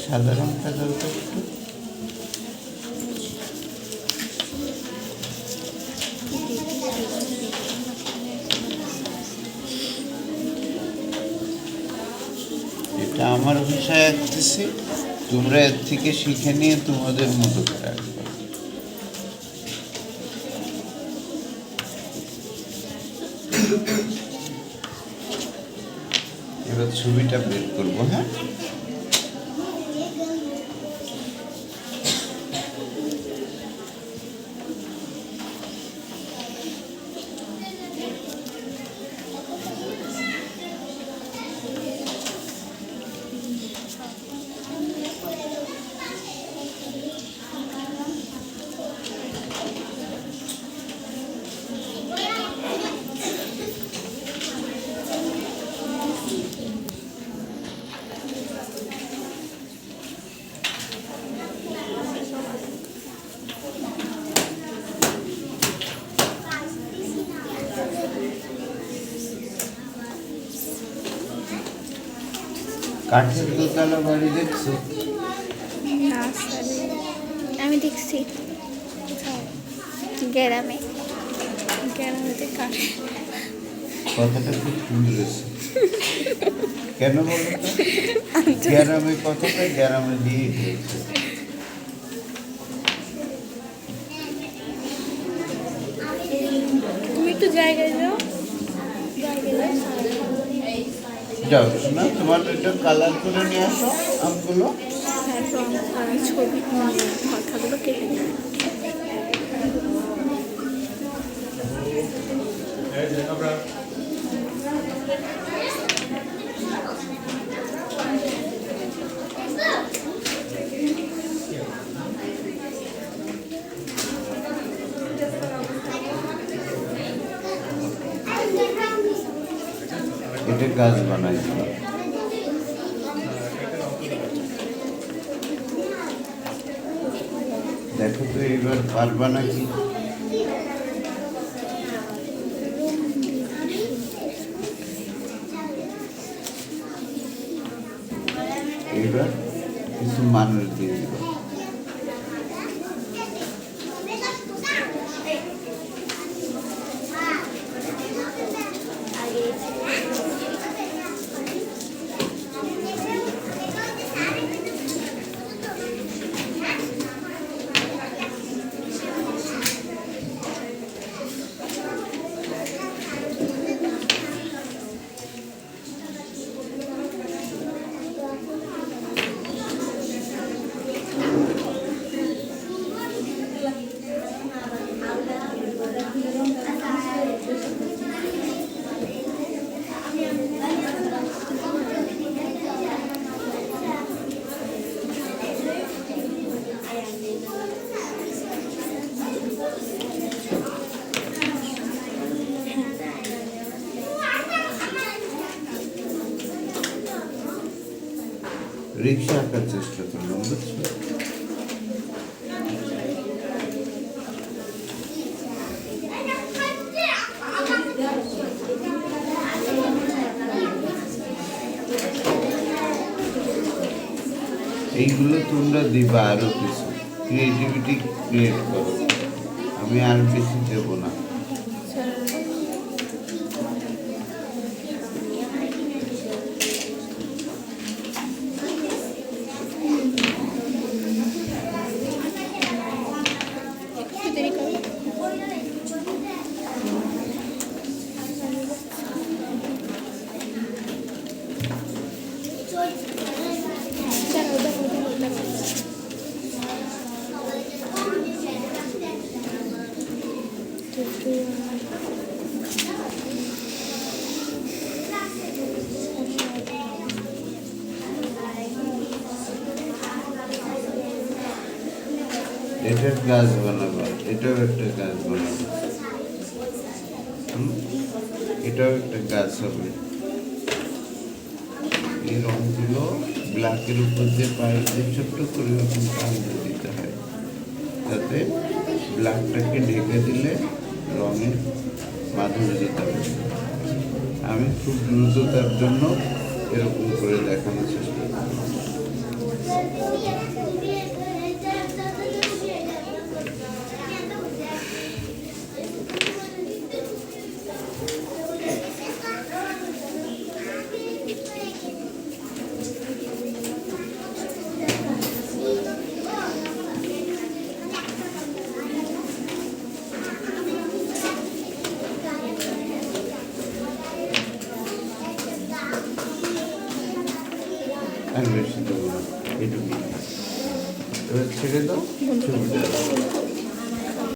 সাদা রঙটা দাও তো একটু। এটা আমার ভাষায় আঁকতেছি, তোমরা এর থেকে শিখে নিয়ে তোমাদের মতো করে আঁকবে। এবার ছবিটা বের করবো। হ্যাঁ, কাঠের দোতলা বাড়ি দেখছো? না স্যার, আমি দেখছি গ্রামে, গ্রামেতে কাঠের। কথাটা খুব সুন্দর হয়েছে। কেন বলো তো? গ্রামে কথাটা গ্রামে দিয়ে দিয়েছে। তুমি একটু জায়গায় যাও, যাও শোনা, তোমার এটা কালার করে নিয়ে আসো আমগুলো। ছবি কথাগুলো কেটে নেয়। এটা গাছ বানাই দিল। দেখো তো এইবার পারবা নাকি? এইবার কিছু মানুষ দিয়ে দিব। রিক্সা আঁকার চেষ্টা করলাম, বুঝছো? এইগুলো তোমরা দিবা আরো কিছু, ক্রিয়েটিভিটি ক্রিয়েট করো। আমি আর বেশি দেবো না। এটার গাছ বানাবো, এটাও একটা গাছ বানাবো, এটাও একটা গাছ হবে। এই রঙগুলো ব্ল্যাকের উপর দিয়ে পায়ে দিয়ে ছোট্ট করে ওরকম টান দিয়ে দিতে হয়, যাতে ব্ল্যাকটাকে ঢেকে দিলে রঙের মাধুর্যতা হবে। আমি খুব দ্রুততার জন্য এরকম করে দেখানোর চেষ্টা করি। আর বেশি দেবো না, এটুকু। এবার ছেড়ে দাও, ছবিটা